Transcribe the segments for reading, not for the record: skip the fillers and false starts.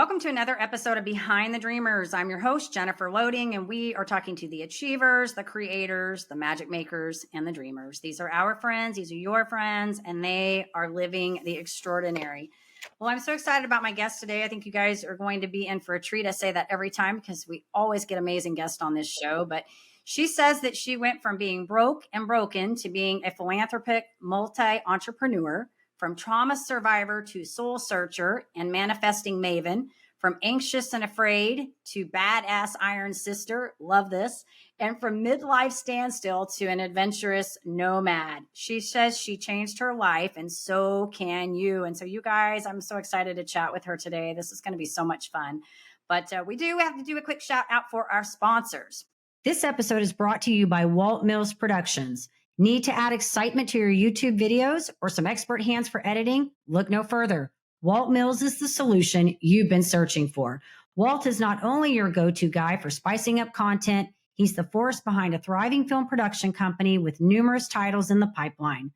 Welcome to another episode of Behind the Dreamers. I'm your host, Jennifer Loading, and we are talking to the achievers, the creators, the magic makers, and the dreamers. These are our friends, these are your friends, and they are living the extraordinary. Well, I'm so excited about my guest today. I think you guys are going to be in for a treat. I say that every time because we always get amazing guests on this show, but she says that she went from being broke and broken to being a philanthropic multi-entrepreneur, from trauma survivor to soul searcher and manifesting maven, from anxious and afraid to badass iron sister, love this, and from midlife standstill to an adventurous nomad. She says she changed her life, and so can you. And so you guys, I'm so excited to chat with her today. This is going to be so much fun. But we do have to do a quick shout out for our sponsors. This episode is brought to you by Walt Mills Productions. Need to add excitement to your YouTube videos or some expert hands for editing? Look no further. Walt Mills is the solution you've been searching for. Walt is not only your go-to guy for spicing up content, he's the force behind a thriving film production company with numerous titles in the pipeline.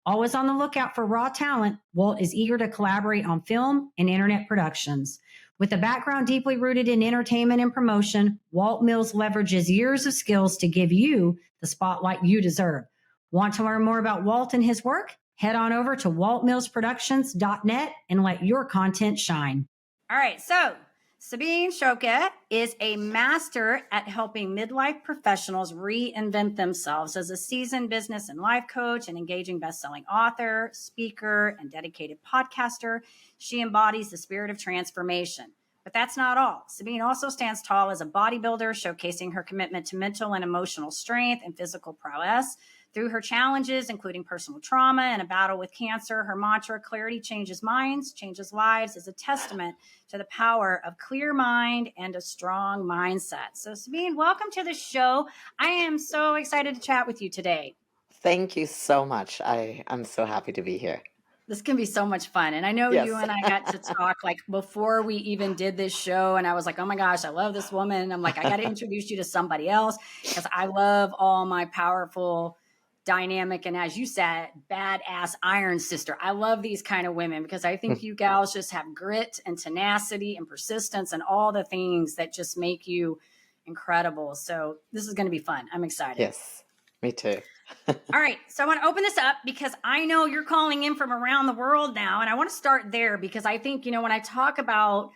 Always on the lookout for raw talent, Walt is eager to collaborate on film and internet productions. With a background deeply rooted in entertainment and promotion, Walt Mills leverages years of skills to give you the spotlight you deserve. Want to learn more about Walt and his work? Head on over to waltmillsproductions.net and let your content shine. All right, so Sabine Schoepke is a master at helping midlife professionals reinvent themselves. As a seasoned business and life coach, an engaging best-selling author, speaker, and dedicated podcaster, she embodies the spirit of transformation. But that's not all. Sabine also stands tall as a bodybuilder, showcasing her commitment to mental and emotional strength and physical prowess. Through her challenges, including personal trauma and a battle with cancer, her mantra, clarity changes minds, changes lives, is a testament to the power of clear mind and a strong mindset. So Sabine, welcome to the show. I am so excited to chat with you today. Thank you so much. I'm so happy to be here. This can be so much fun. And I know Yes. you and I got to talk like before we even did this show. And I was like, oh my gosh, I love this woman. I'm like, I got to introduce you to somebody else because I love all my powerful, dynamic, and as you said, badass iron sister. I love these kind of women because I think you gals just have grit and tenacity and persistence and all the things that just make you incredible. So this is going to be fun. I'm excited. Yes, me too. All right. So I want to open this up because I know you're calling in from around the world now. And I want to start there because I think, when I talk about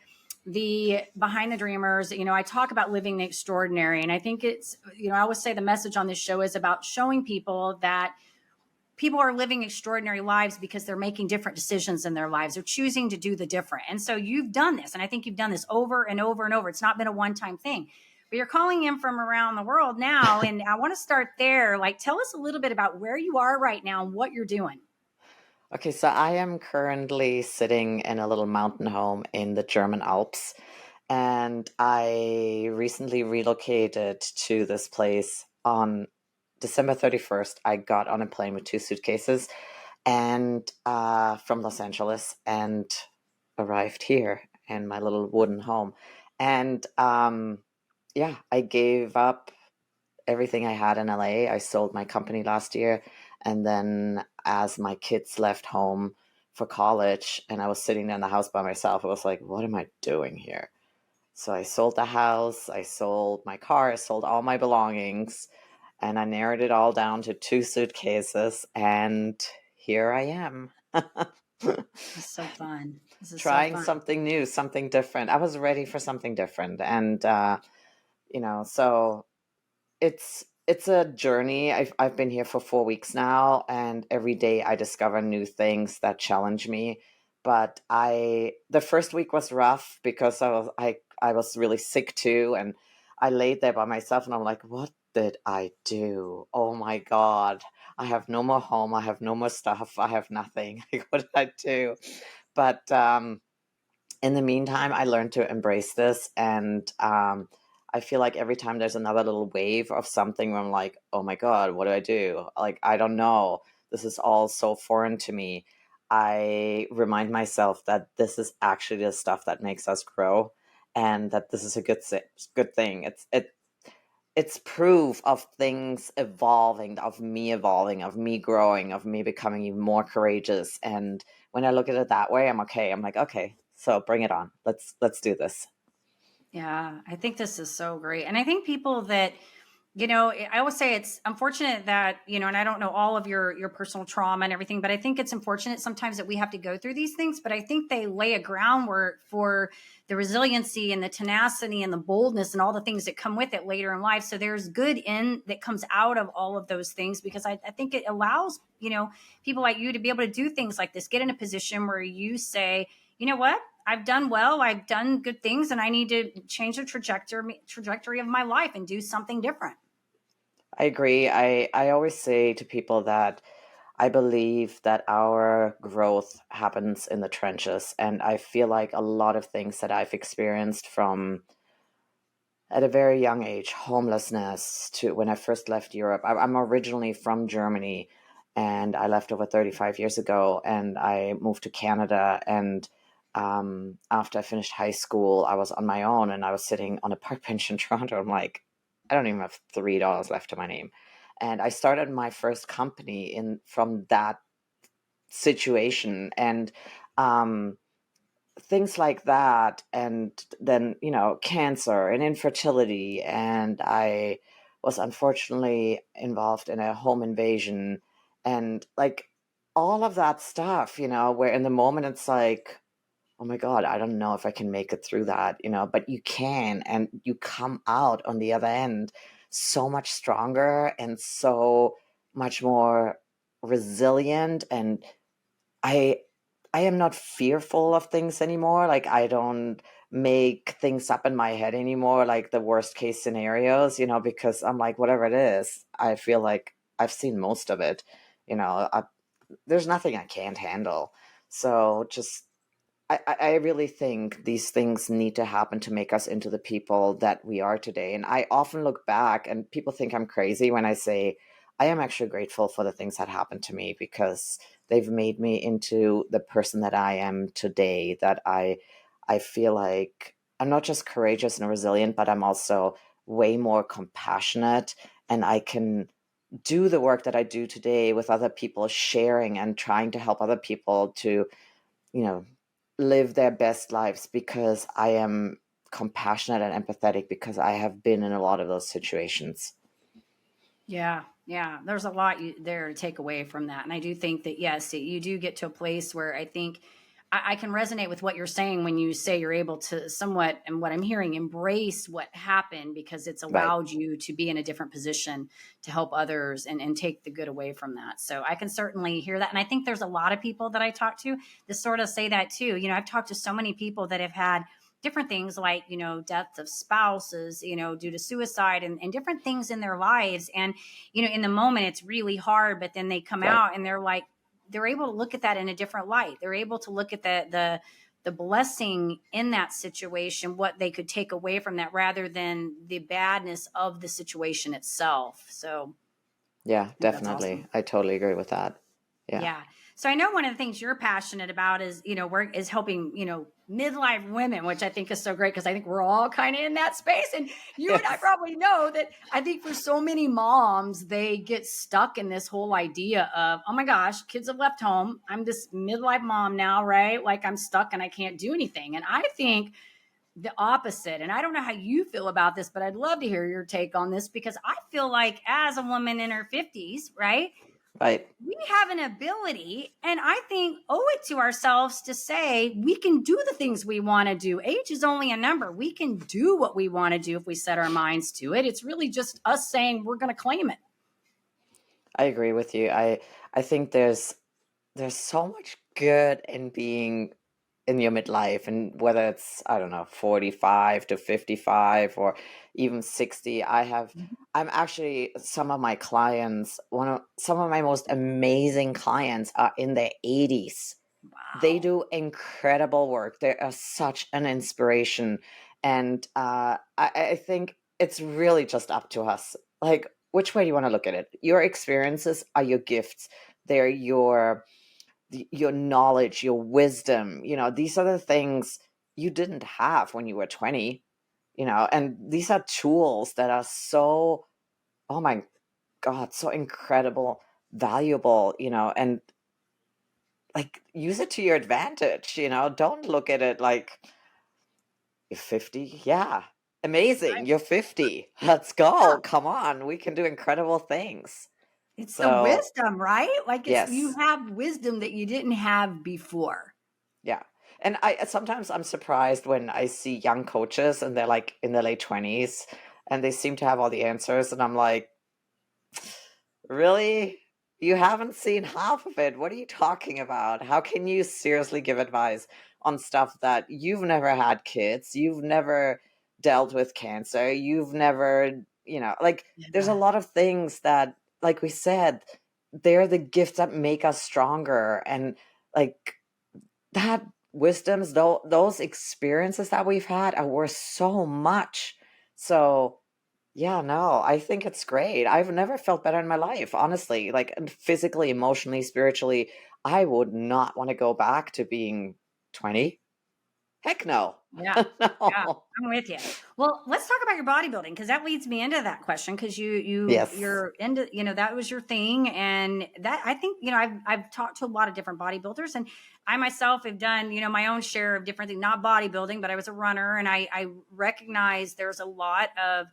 the Behind the Dreamers, I talk about living the extraordinary. And I think it's, I always say the message on this show is about showing people that people are living extraordinary lives because they're making different decisions in their lives. They're choosing to do the different. And so you've done this. And I think you've done this over and over and over. It's not been a one-time thing. But you're calling in from around the world now. And I want to start there. Like, tell us a little bit about where you are right now and what you're doing. Okay, so I am currently sitting in a little mountain home in the German Alps. And I recently relocated to this place on December 31st. I got on a plane with 2 suitcases and from Los Angeles and arrived here in my little wooden home. And I gave up everything I had in LA. I sold my company last year. And then as my kids left home for college and I was sitting there in the house by myself, I was like, what am I doing here? So I sold the house, I sold my car, I sold all my belongings, and I narrowed it all down to 2 suitcases. And here I am. It's so fun. This is Trying so fun. something new, something different. I was ready for something different. And, so it's a journey. I've been here for 4 weeks now, and every day I discover new things that challenge me. But the first week was rough because I was really sick too, and I laid there by myself, and I'm like, what did I do? Oh my God, I have no more home, I have no more stuff, I have nothing. Like, what did I do? But in the meantime, I learned to embrace this, and I feel like every time there's another little wave of something where I'm like, oh my God, what do I do? Like, I don't know. This is all so foreign to me. I remind myself that this is actually the stuff that makes us grow, and that this is a good thing. It's proof of things evolving, of me growing, of me becoming even more courageous. And when I look at it that way, I'm okay. I'm like, okay, So bring it on. Let's do this. Yeah, I think this is so great. And I think people that, I always say it's unfortunate that, and I don't know all of your personal trauma and everything, but I think it's unfortunate sometimes that we have to go through these things, but I think they lay a groundwork for the resiliency and the tenacity and the boldness and all the things that come with it later in life. So there's good in that comes out of all of those things, because I think it allows, people like you to be able to do things like this, get in a position where you say, you know what? I've done well, I've done good things, and I need to change the trajectory of my life and do something different. I agree. I always say to people that I believe that our growth happens in the trenches. And I feel like a lot of things that I've experienced from at a very young age, homelessness, to when I first left Europe. I'm originally from Germany, and I left over 35 years ago, and I moved to Canada. And after I finished high school, I was on my own, and I was sitting on a park bench in Toronto. I'm like, I don't even have $3 left to my name. And I started my first company in from that situation. And um, things like that, and then cancer and infertility, and I was unfortunately involved in a home invasion, and like all of that stuff, where in the moment it's like, oh my god, I don't know if I can make it through that, but you can, and you come out on the other end so much stronger and so much more resilient. And I I am not fearful of things anymore. Like, I don't make things up in my head anymore, like the worst case scenarios, because I'm like, whatever it is, I feel like I've seen most of it. There's nothing I can't handle. So just I really think these things need to happen to make us into the people that we are today. And I often look back, and people think I'm crazy when I say I am actually grateful for the things that happened to me, because they've made me into the person that I am today. That I feel like I'm not just courageous and resilient, but I'm also way more compassionate, and I can do the work that I do today with other people, sharing and trying to help other people to, you know, live their best lives, because I am compassionate and empathetic, because I have been in a lot of those situations. Yeah, yeah. There's a lot there to take away from that, and I do think that yes, you do get to a place where I think I can resonate with what you're saying when you say you're able to somewhat, and what I'm hearing, embrace what happened, because it's Right. allowed you to be in a different position to help others and take the good away from that. So I can certainly hear that, and I think there's a lot of people that I talk to that sort of say that too. I've talked to so many people that have had different things like deaths of spouses, due to suicide, and different things in their lives. And in the moment it's really hard, but then they come Right. out and they're like, they're able to look at that in a different light. They're able to look at the blessing in that situation, what they could take away from that, rather than the badness of the situation itself. So Yeah, I think that's definitely. awesome. I totally agree with that. Yeah. Yeah. So I know one of the things you're passionate about is, work is helping, midlife women, which I think is so great, because I think we're all kind of in that space. And you and I Yes. probably know that I think for so many moms, they get stuck in this whole idea of, oh my gosh, kids have left home. I'm this midlife mom now, right? Like I'm stuck and I can't do anything. And I think the opposite. And I don't know how you feel about this, but I'd love to hear your take on this, because I feel like as a woman in her 50s, right? Right. We have an ability, and I think owe it to ourselves to say we can do the things we want to do. Age is only a number. We can do what we want to do if we set our minds to it. It's really just us saying we're going to claim it. I agree with you. I think there's so much good in being in your midlife, and whether it's, I don't know, 45 to 55 or even 60. I'm actually, some of my clients, some of my most amazing clients are in their 80s. They Wow. do incredible work. They are such an inspiration. And I think it's really just up to us. Like, which way do you want to look at it? Your experiences are your gifts. They're your knowledge, your wisdom. These are the things you didn't have when you were 20, and these are tools that are so, oh my God, so incredible, valuable, and like use it to your advantage, don't look at it like you're 50. Yeah. Amazing. You're 50. Let's Yeah. go. Come on. We can do incredible things. It's the So, wisdom, right? Like you yes. have wisdom that you didn't have before. Yeah. And I sometimes I'm surprised when I see young coaches and they're like in their late 20s and they seem to have all the answers and I'm like, "Really? You haven't seen half of it. What are you talking about? How can you seriously give advice on stuff that you've never had kids, you've never dealt with cancer, you've never, like there's a Yeah. lot of things that like we said, they're the gifts that make us stronger and like that wisdoms, those experiences that we've had are worth so much. So, yeah, no, I think it's great. I've never felt better in my life, honestly. Like physically, emotionally, spiritually, I would not want to go back to being 20. Heck no. Yeah. Yeah. No. I'm with you. Well, let's talk about your bodybuilding because that leads me into that question because Yes. you're into, that was your thing. And that I think, I've talked to a lot of different bodybuilders and I myself have done, my own share of different things, not bodybuilding, but I was a runner and I recognize there's a lot of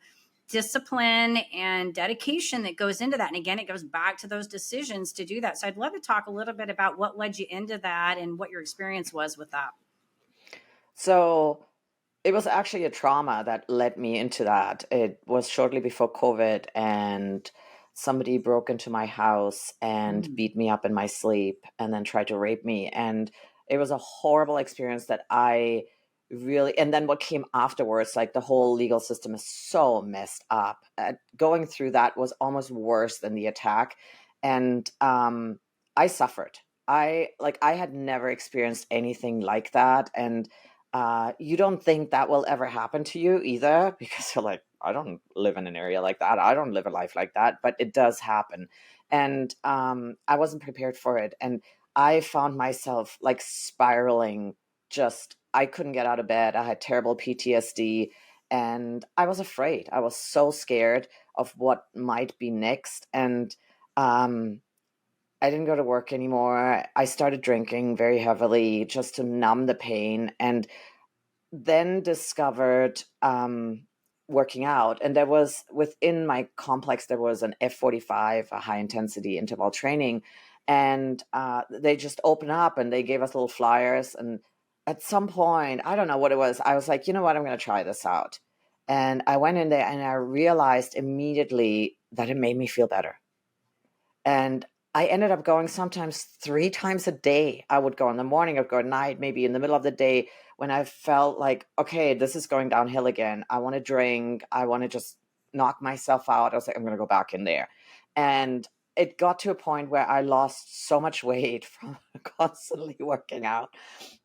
discipline and dedication that goes into that. And again, it goes back to those decisions to do that. So I'd love to talk a little bit about what led you into that and what your experience was with that. So it was actually a trauma that led me into that. It was shortly before COVID, and somebody broke into my house and Mm. beat me up in my sleep and then tried to rape me. And it was a horrible experience that I really, and then what came afterwards, like the whole legal system is so messed up. Going through that was almost worse than the attack. And I suffered. I had never experienced anything like that. And you don't think that will ever happen to you either because you're like, I don't live in an area like that. I don't live a life like that, but it does happen. And I wasn't prepared for it. And I found myself like spiraling, just, I couldn't get out of bed. I had terrible PTSD and I was afraid. I was so scared of what might be next. And um, I didn't go to work anymore. I started drinking very heavily just to numb the pain. And then discovered working out. And there was within my complex, there was an F45, a high intensity interval training. And they just opened up and they gave us little flyers. And at some point, I don't know what it was, I was like, you know what, I'm going to try this out. And I went in there and I realized immediately that it made me feel better. And I ended up going sometimes 3 times a day. I would go in the morning, I'd go at night, maybe in the middle of the day when I felt like, okay, this is going downhill again. I want to drink. I want to just knock myself out. I was like, I'm going to go back in there. And it got to a point where I lost so much weight from constantly working out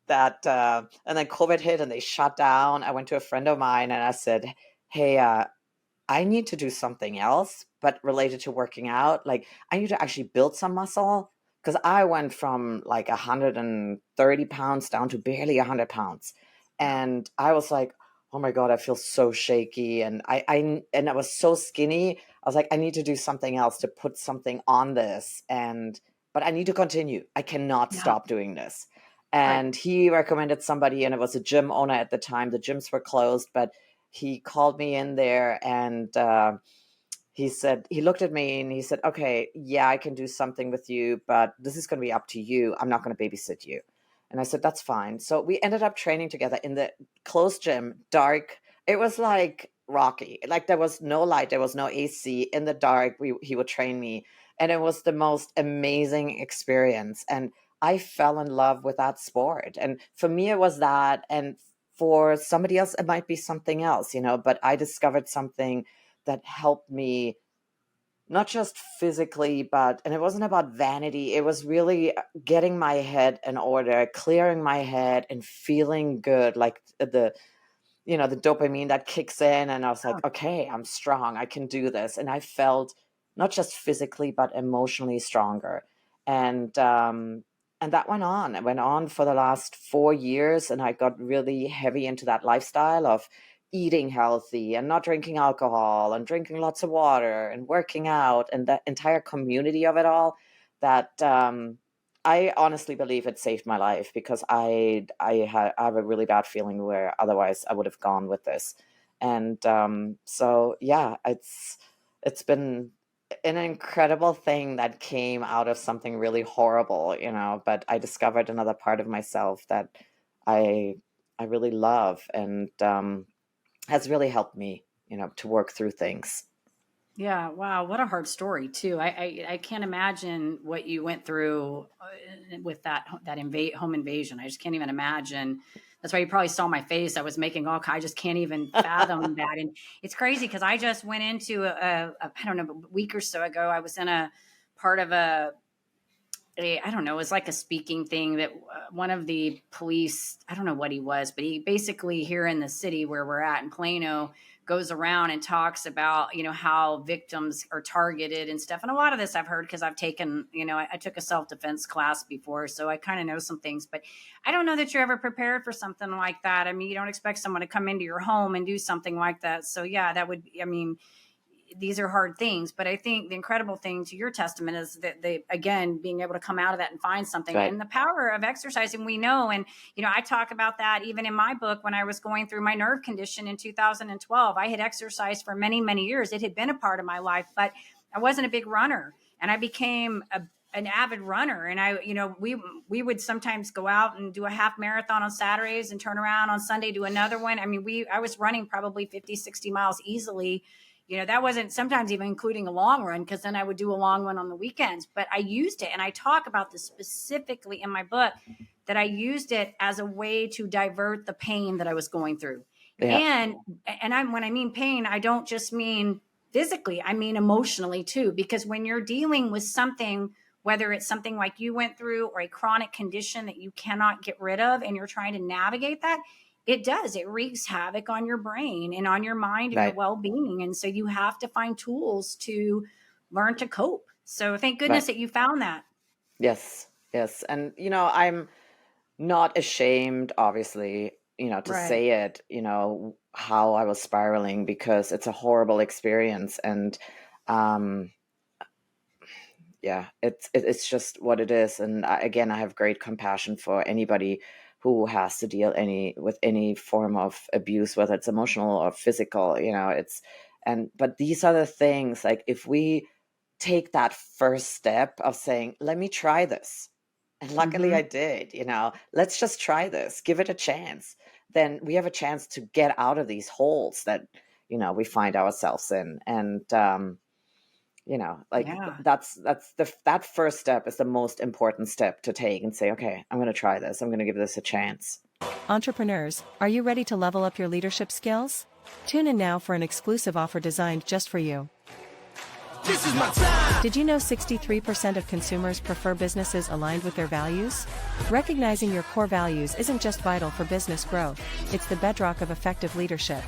that, and then COVID hit and they shut down. I went to a friend of mine and I said, hey, I need to do something else, but related to working out. Like I need to actually build some muscle because I went from like 130 pounds down to barely 100 pounds. Yeah. And I was like, oh my God, I feel so shaky. And I was so skinny. I was like, I need to do something else to put something on this. But I need to continue. I cannot Yeah. stop doing this. Right. And he recommended somebody, and it was a gym owner at the time. The gyms were closed, but he called me in there and he said, he looked at me and he said, okay, yeah, I can do something with you, but this is going to be up to you. I'm not going to babysit you. And I said, that's fine. So we ended up training together in the closed gym, dark. It was like Rocky. Like there was no light, there was no AC. In the dark, he would train me. And it was the most amazing experience. And I fell in love with that sport. And for me, it was that. And for somebody else, it might be something else, but I discovered something that helped me not just physically, and it wasn't about vanity. It was really getting my head in order, clearing my head and feeling good. Like the dopamine that kicks in. And I was like, Oh, okay, I'm strong. I can do this. And I felt not just physically, but emotionally stronger. And, and that went on. It went on for the last 4 years. And I got really heavy into that lifestyle of eating healthy and not drinking alcohol and drinking lots of water and working out and that entire community of it all that, I honestly believe it saved my life, because I have a really bad feeling where otherwise I would have gone with this. And so yeah, it's been an incredible thing that came out of something really horrible, but I discovered another part of myself that I I really love, and has really helped me, to work through things. Yeah, wow, what a hard story too. I can't imagine what you went through with home invasion. I just can't even imagine. That's why you probably saw my face. I was making I just can't even fathom that. And it's crazy because I just went into I don't know, a week or so ago. I was in a part of I don't know, it was like a speaking thing that one of the police, I don't know what he was, but he basically here in the city where we're at in Plano goes around and talks about, how victims are targeted and stuff. And a lot of this I've heard because I've taken, I took a self-defense class before, so I kind of know some things, but I don't know that you're ever prepared for something like that. I mean, you don't expect someone to come into your home and do something like that. So yeah, that would, I mean, these are hard things, but I think the incredible thing to your testament is that they, again, being able to come out of that and find something, Right. and the power of exercising, we know. And, I talk about that even in my book. When I was going through my nerve condition in 2012, I had exercised for many, many years. It had been a part of my life, but I wasn't a big runner, and I became an avid runner. And we would sometimes go out and do a half marathon on Saturdays and turn around on Sunday, do another one. I mean, I was running probably 50, 60 miles easily. That wasn't sometimes even including a long run, because then I would do a long one on the weekends. But I used it, and I talk about this specifically in my book, that I used it as a way to divert the pain that I was going through. Yeah. And when I mean pain, I don't just mean physically, I mean emotionally too, because when you're dealing with something, whether it's something like you went through or a chronic condition that you cannot get rid of, and you're trying to navigate that, it wreaks havoc on your brain and on your mind and your Right. well-being. And so you have to find tools to learn to cope. So thank goodness Right. that you found that. Yes. Yes. And I'm not ashamed, obviously, to Right. say it, how I was spiraling, because it's a horrible experience. And um yeah, it's just what it is. And again, I have great compassion for anybody who has to deal with any form of abuse, whether it's emotional or physical. But these are the things, like, if we take that first step of saying, let me try this, and luckily I Mm-hmm. did, let's just try this, give it a chance, then we have a chance to get out of these holes that we find ourselves in. And like, Yeah. that first step is the most important step to take, and say, okay, I'm going to try this, I'm going to give this a chance. Entrepreneurs, are you ready to level up your leadership skills? Tune in now for an exclusive offer designed just for you. This is my time. Did you know 63% of consumers prefer businesses aligned with their values? Recognizing your core values isn't just vital for business growth, it's the bedrock of effective leadership.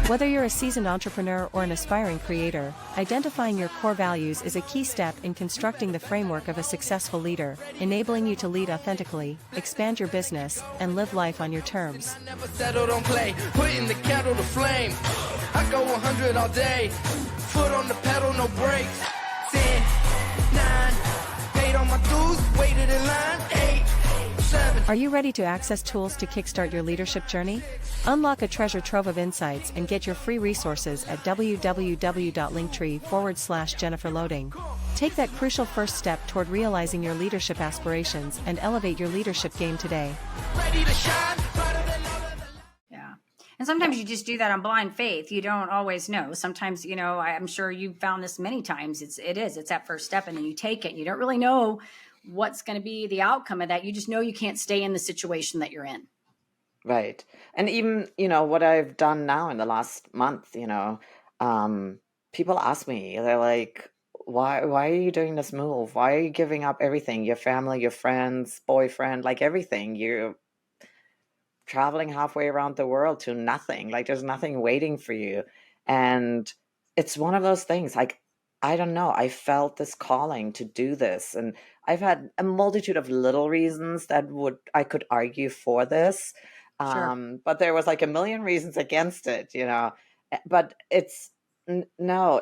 Whether you're a seasoned entrepreneur or an aspiring creator, identifying your core values is a key step in constructing the framework of a successful leader, enabling you to lead authentically, expand your business, and live life on your terms. Never settled on play, putting the kettle to flame. I go 100 all day, foot on the pedal, no brakes. 10, 9, paid on my dues, waited in line. 8, 7. Are you ready to access tools to kickstart your leadership journey? Unlock a treasure trove of insights and get your free resources at www.linktree/JenniferLoading. Take that crucial first step toward realizing your leadership aspirations and elevate your leadership game today. Ready to shine. Yeah. And sometimes you just do that on blind faith. You don't always know. Sometimes, I'm sure you've found this many times. It's that first step, and then you take it, and you don't really know what's going to be the outcome of that. You just know you can't stay in the situation that you're in. Right. And even, what I've done now in the last month, people ask me, they're like, why are you doing this move? Why are you giving up everything? Your family, your friends, boyfriend, like everything. You're traveling halfway around the world to nothing. Like, there's nothing waiting for you. And it's one of those things, like, I don't know, I felt this calling to do this. And I've had a multitude of little reasons that I could argue for this. Sure. But there was like a million reasons against it. But it's no,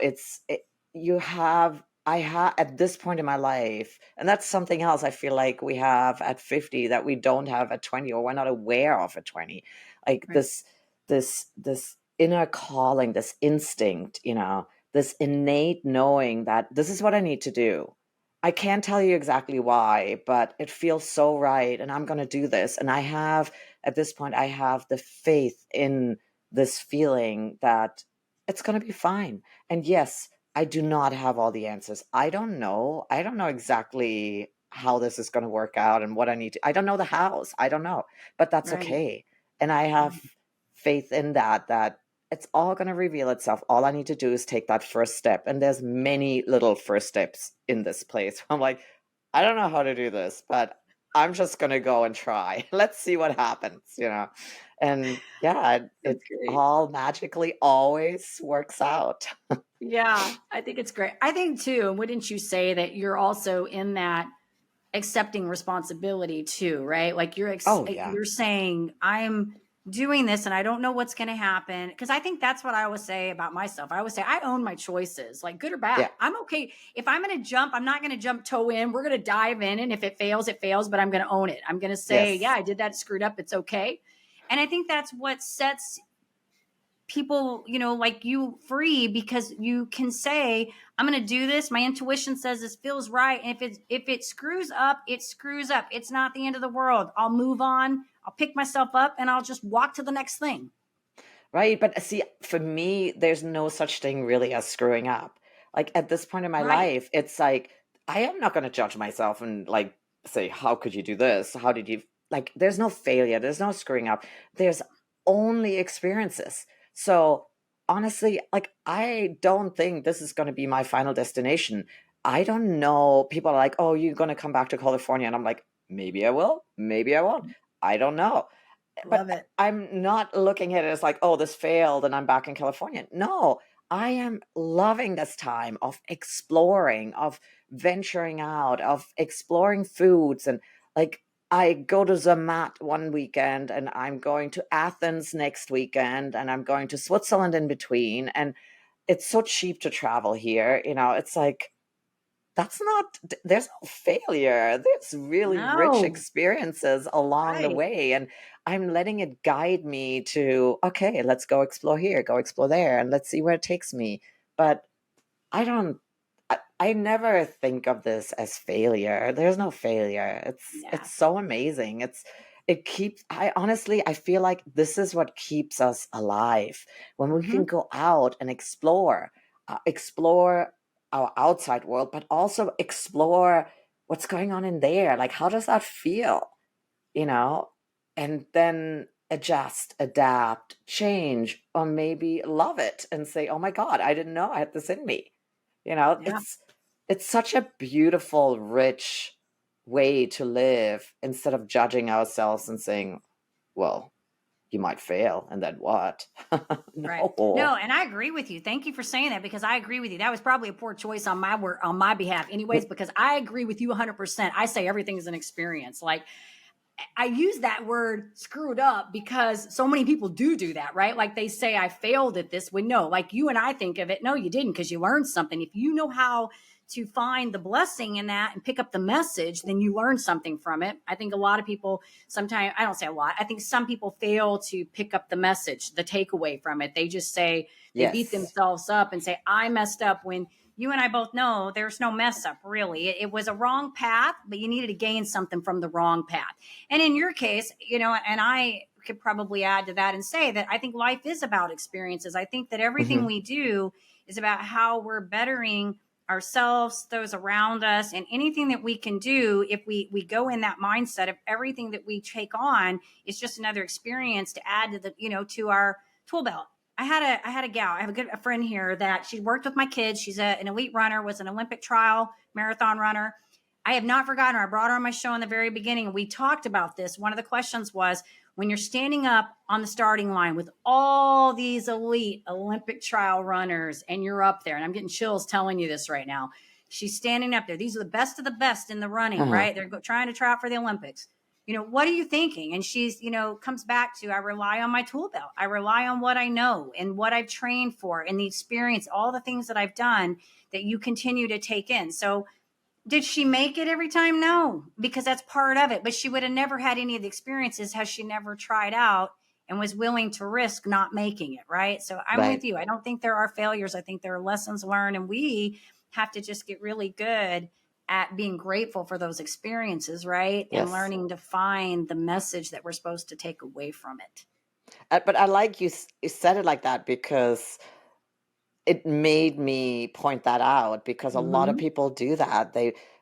you have I have at this point in my life, and that's something else I feel like we have at 50 that we don't have at 20, or we're not aware of at 20. Like Right. this inner calling, this instinct, this innate knowing that this is what I need to do. I can't tell you exactly why, but it feels so right, and I'm going to do this. And at this point, I have the faith in this feeling that it's going to be fine. And yes, I do not have all the answers. I don't know. I don't know exactly how this is going to work out and what I need to. I don't know the hows. I don't know, but that's Right. okay. And I have faith in that it's all going to reveal itself. All I need to do is take that first step. And there's many little first steps in this place. I'm like, I don't know how to do this, but I'm just going to go and try. Let's see what happens, And yeah, it great. all magically always works out. Yeah, I think it's great. I think too, wouldn't you say that you're also in that accepting responsibility too, right? Like Oh, yeah. you're saying I'm doing this and I don't know what's going to happen, because I think that's what I always say about myself. I always say I own my choices, like good or bad. Yeah. I'm okay if I'm going to jump. I'm not going to jump toe in. We're going to dive in, and if it fails, it fails. But I'm going to own it. I'm going to say, Yes. yeah, I did that, screwed up. It's okay. And I think that's what sets people, like you free, because you can say, I'm going to do this. My intuition says this feels right. And if it screws up, it screws up. It's not the end of the world. I'll move on. I'll pick myself up and I'll just walk to the next thing. Right. But see, for me, there's no such thing really as screwing up. Like at this point in my Right. life, it's like, I am not going to judge myself and like say, how could you do this? How did you, like, there's no failure. There's no screwing up. There's only experiences. So honestly, like, I don't think this is going to be my final destination. I don't know. People are like, oh, you're going to come back to California. And I'm like, maybe I will, maybe I won't. I don't know. Love But it. I'm not looking at it as like, oh, this failed and I'm back in California. No, I am loving this time of exploring, of venturing out, of exploring foods. And like, I go to Zermatt one weekend and I'm going to Athens next weekend and I'm going to Switzerland in between. And it's so cheap to travel here. It's like, there's no failure. There's really rich No. experiences along the Right. way. And I'm letting it guide me to, okay, let's go explore here, go explore there, and let's see where it takes me. But I don't, I never think of this as failure. There's no failure. Yeah. It's so amazing. I feel like this is what keeps us alive when we can go out and explore our outside world, but also explore what's going on in there. Like, how does that feel? And then adjust, adapt, change, or maybe love it and say, oh my God, I didn't know I had this in me. Yeah. It's such a beautiful, rich way to live instead of judging ourselves and saying, well, you might fail and then what? Right. No. No, and I agree with you. Thank you for saying that, because I agree with you. That was probably a poor choice on my behalf anyways, because I agree with you 100%. I say everything is an experience. Like, I use that word screwed up because so many people do that, right? Like they say, I failed at this, when no, like you and I think of it. No, you didn't, because you learned something. If you know how to find the blessing in that and pick up the message, then you learn something from it. I think a lot of people sometimes, I don't say a lot, I think some people fail to pick up the message, the takeaway from it. They just say, they beat Yes. themselves up and say, I messed up, when you and I both know there's no mess up, really. It was a wrong path, but you needed to gain something from the wrong path. And in your case, and I could probably add to that and say that I think life is about experiences. I think that everything we do is about how we're bettering ourselves, those around us, and anything that we can do. If we go in that mindset of everything that we take on is just another experience to add to to our tool belt. I had a gal. I have a friend here that she worked with my kids. She's an elite runner, was an Olympic trial marathon runner. I have not forgotten her. I brought her on my show in the very beginning. We talked about this. One of the questions was, when you're standing up on the starting line with all these elite Olympic trial runners and you're up there, and I'm getting chills telling you this right now. She's standing up there. These are the best of the best in the running, right? They're trying to try out for the Olympics. what are you thinking? And she's, comes back to, I rely on my tool belt. I rely on what I know and what I've trained for and the experience, all the things that I've done that you continue to take in. So did she make it every time? No, because that's part of it. But she would have never had any of the experiences had she never tried out and was willing to risk not making it. Right. So I'm Right. with you. I don't think there are failures. I think there are lessons learned, and we have to just get really good at being grateful for those experiences. Right. And Yes. learning to find the message that we're supposed to take away from it. But I like you said it like that because it made me point that out, because a lot of Mm-hmm. people do that.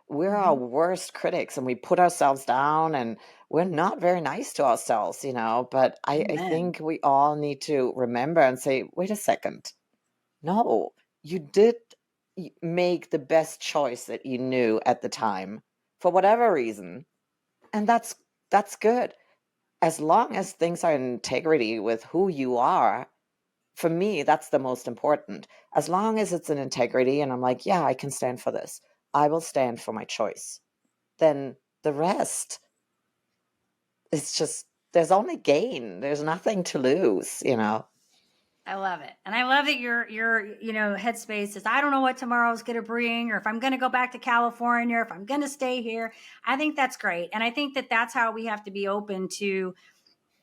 We're our Mm-hmm. worst critics, and we put ourselves down, and we're not very nice to ourselves, But I Amen. think we all need to remember and say, wait a second. No, you did make the best choice that you knew at the time for whatever reason. And that's good. As long as things are in integrity with who you are, for me, that's the most important. As long as it's in integrity and I'm like, yeah, I can stand for this. I will stand for my choice. Then the rest, it's just, there's only gain. There's nothing to lose. I love it. And I love that your headspace is, I don't know what tomorrow's going to bring, or if I'm going to go back to California, or if I'm going to stay here. I think that's great. And I think that that's how we have to be open to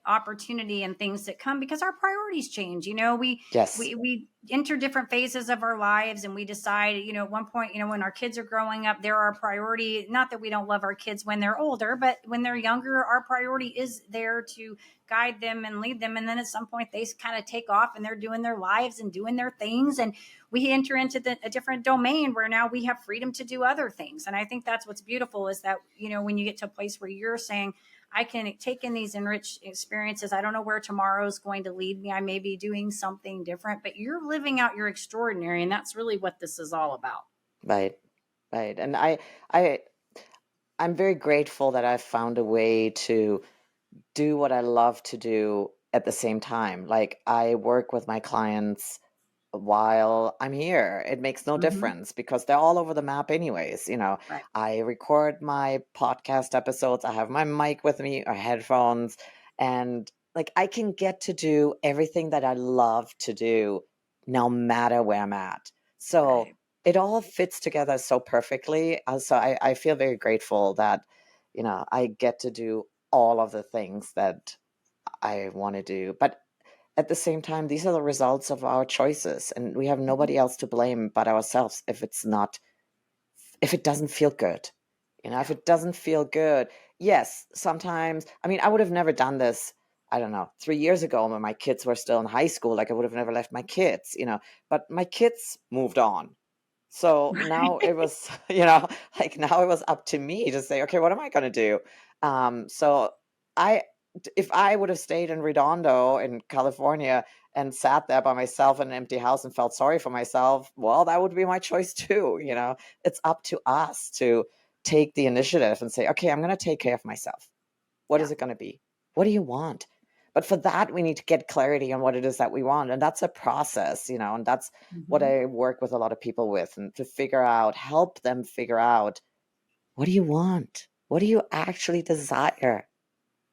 opportunity and things that come, because our priorities change. Yes. We enter different phases of our lives, and we decide, at one point, when our kids are growing up, they're our priority. Not that we don't love our kids when they're older, but when they're younger, our priority is there to guide them and lead them. And then at some point they kind of take off and they're doing their lives and doing their things, and we enter into a different domain where now we have freedom to do other things. And I think that's what's beautiful, is that when you get to a place where you're saying, I can take in these enriched experiences. I don't know where tomorrow's going to lead me. I may be doing something different, but you're living out your extraordinary. And that's really what this is all about. Right. Right. And I'm very grateful that I've found a way to do what I love to do at the same time. Like, I work with my clients while I'm here. It makes no Mm-hmm. difference because they're all over the map anyways. Right. I record my podcast episodes. I have my mic with me or headphones, and like, I can get to do everything that I love to do no matter where I'm at. So Right. it all fits together so perfectly. So I feel very grateful that, I get to do all of the things that I want to do. But at the same time, these are the results of our choices, and we have nobody else to blame but ourselves if it doesn't feel good. If Yeah. it doesn't feel good, yes, sometimes, I mean, I would have never done this, I don't know, 3 years ago when my kids were still in high school. Like, I would have never left my kids, but my kids moved on. So now it was, like, now it was up to me to say, okay, what am I going to do? So I, if I would have stayed in Redondo in California and sat there by myself in an empty house and felt sorry for myself, well, that would be my choice too. It's up to us to take the initiative and say, okay, I'm going to take care of myself. What Yeah. is it going to be? What do you want? But for that, we need to get clarity on what it is that we want. And that's a process, and that's what Mm-hmm. I work with a lot of people with, and to help them figure out, what do you want? What do you actually desire?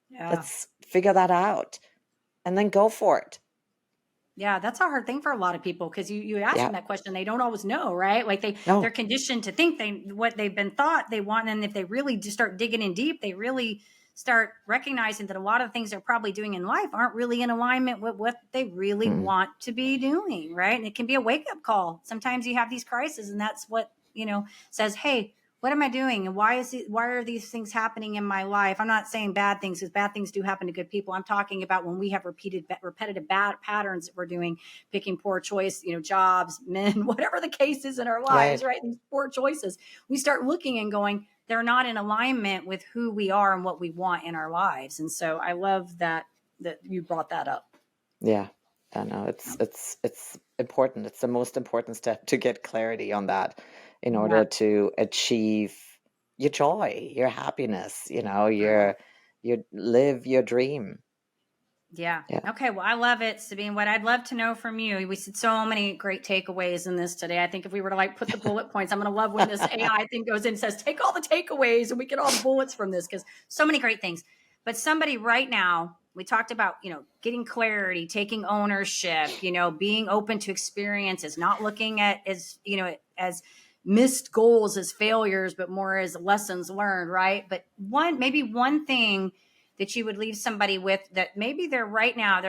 Yeah. Let's figure that out and then go for it. Yeah, that's a hard thing for a lot of people, because you ask Yeah. them that question, they don't always know, right? Like they're No. conditioned to think what they've been thought they want, and if they really just start digging in deep, they really start recognizing that a lot of things they're probably doing in life aren't really in alignment with what they really Mm. want to be doing, right? And it can be a wake up call. Sometimes you have these crises, and that's what says, "Hey, what am I doing? And why are these things happening in my life?" I'm not saying bad things, because bad things do happen to good people. I'm talking about when we have repetitive bad patterns that we're doing, picking poor choice, jobs, men, whatever the case is in our lives, Right. right? These poor choices. We start looking and going, they're not in alignment with who we are and what we want in our lives. And so I love that you brought that up. Yeah. I know it's important. It's the most important step to get clarity on that in Yeah. order to achieve your joy, your happiness, you live your dream. Yeah. Yeah. Okay. Well, I love it, Sabine. What I'd love to know from you, we said so many great takeaways in this today. I think if we were to put the bullet points, I'm going to love when this AI thing goes in and says, take all the takeaways and we get all the bullets from this, because so many great things. But somebody right now, we talked about, getting clarity, taking ownership, being open to experiences, not looking at as missed goals as failures, but more as lessons learned, right? But maybe one thing that you would leave somebody with, that maybe they're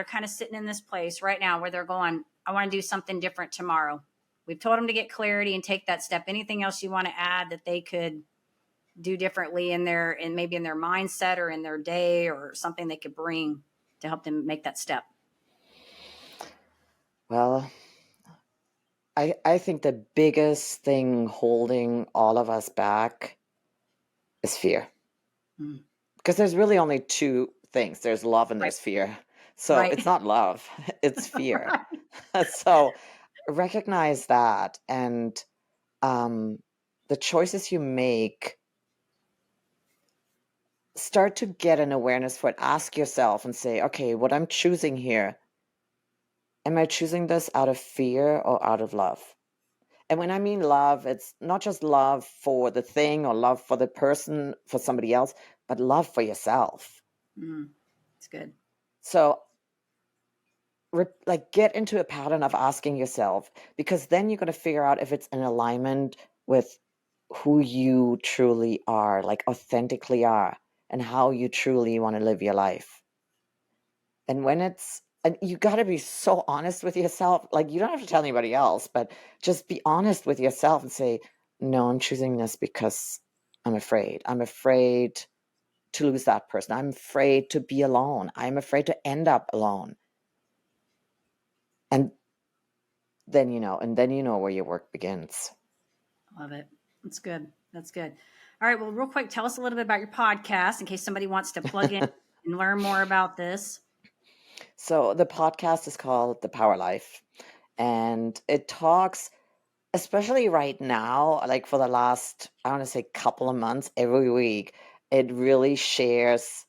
kind of sitting in this place right now where they're going, I want to do something different tomorrow. We've told them to get clarity and take that step. Anything else you want to add that they could do differently maybe in their mindset or in their day, or something they could bring to help them make that step? Well, I think the biggest thing holding all of us back is fear. Mm. Because there's really only two things. There's love and Right. there's fear. So Right. it's not love, it's fear. Right. So recognize that, and the choices you make, start to get an awareness for it. Ask yourself and say, okay, what I'm choosing here, am I choosing this out of fear or out of love? And when I mean love, it's not just love for the thing or love for the person, for somebody else, but love for yourself. It's good. So get into a pattern of asking yourself, because then you're going to figure out if it's in alignment with who you truly are, like authentically are, and how you truly want to live your life. And and you got to be so honest with yourself. Like, you don't have to tell anybody else, but just be honest with yourself and say, no, I'm choosing this because I'm afraid. I'm afraid to lose that person. I'm afraid to be alone. I'm afraid to end up alone. And then you know where your work begins. Love it. That's good. That's good. All right. Well, real quick, tell us a little bit about your podcast in case somebody wants to plug in and learn more about this. So the podcast is called The Power Life, and it talks, especially right now, like for the last, I want to say, couple of months, every week, it really shares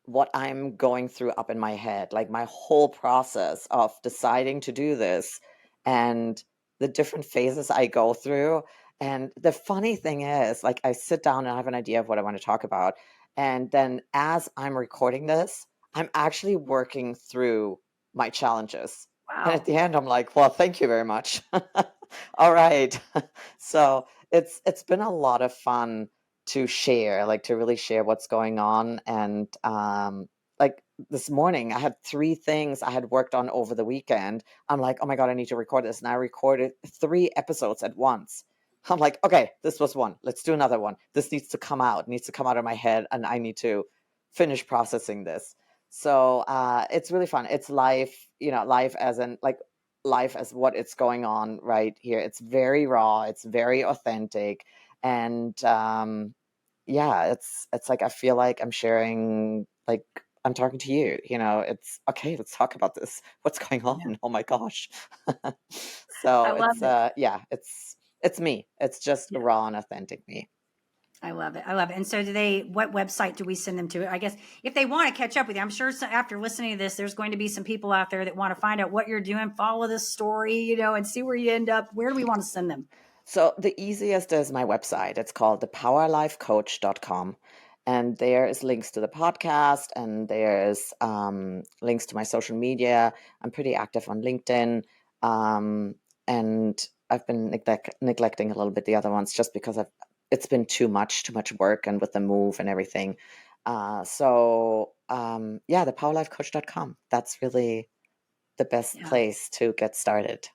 what I'm going through up in my head, like my whole process of deciding to do this and the different phases I go through. And the funny thing is, like, I sit down and I have an idea of what I want to talk about. And then as I'm recording this, I'm actually working through my challenges. And at Wow. the end, I'm like, well, thank you very much. All right. So it's been a lot of fun to share, like to really share what's going on. And like this morning, I had 3 things I had worked on over the weekend. I'm like, oh my God, I need to record this. And I recorded 3 episodes at once. I'm like, okay, this was one. Let's do another one. This needs to come out, of my head, and I need to finish processing this. So it's really fun. It's life, life as in like life as what it's going on right here. It's very raw. It's very authentic. And yeah, it's like I feel like I'm sharing, like I'm talking to you. It's okay. Let's talk about this. What's going on? Yeah. Oh my gosh. I So love it's it. yeah, it's me. It's just Yeah. raw and authentic me. I love it. I love it. And so what website do we send them to? I guess if they want to catch up with you, I'm sure after listening to this, there's going to be some people out there that want to find out what you're doing, follow this story, and see where you end up. Where do we want to send them? So the easiest is my website. It's called thepowerlifecoach.com. And there is links to the podcast, and there's links to my social media. I'm pretty active on LinkedIn. And I've been neglecting a little bit the other ones just because it's been too much work, and with the move and everything. So thepowerlifecoach.com. That's really the best Yeah. place to get started.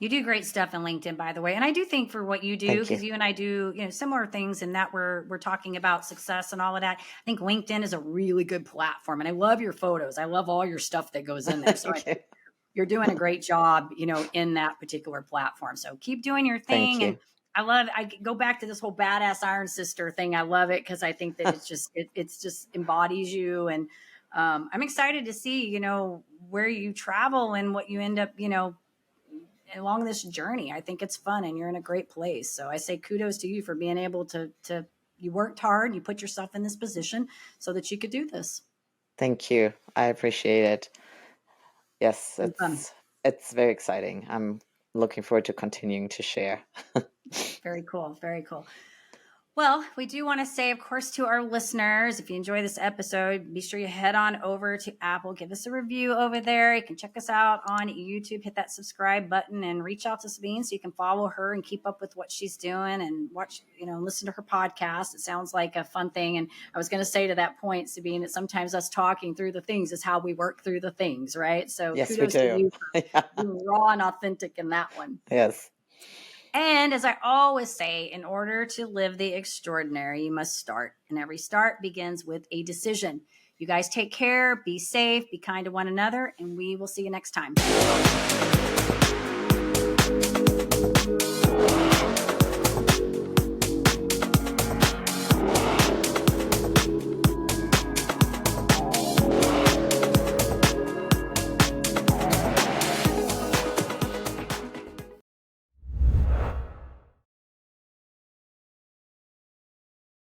You do great stuff in LinkedIn, by the way. And I do think for what you do, Thank because you. you and I do, similar things in that we're talking about success and all of that. I think LinkedIn is a really good platform. And I love your photos. I love all your stuff that goes in there. So Thank you. you're doing a great job, in that particular platform. So keep doing your Thank thing. you. And I go back to this whole badass Iron Sister thing. I love it because I think that it's just embodies you. And I'm excited to see, where you travel and what you end up, along this journey. I think it's fun and you're in a great place. So I say kudos to you for being able to you worked hard, you put yourself in this position so that you could do this. Thank you. I appreciate it. Yes, Fun. it's very exciting. I'm looking forward to continuing to share. Very cool. Very cool. Well, we do want to say, of course, to our listeners, if you enjoy this episode, be sure you head on over to Apple, give us a review over there. You can check us out on YouTube, hit that subscribe button, and reach out to Sabine so you can follow her and keep up with what she's doing and watch, listen to her podcast. It sounds like a fun thing. And I was going to say to that point, Sabine, that sometimes us talking through the things is how we work through the things, right? So Yes, we kudos to do. you for being raw and authentic in that one. Yes. And as I always say, in order to live the extraordinary, you must start. And every start begins with a decision. You guys take care, be safe, be kind to one another, and we will see you next time.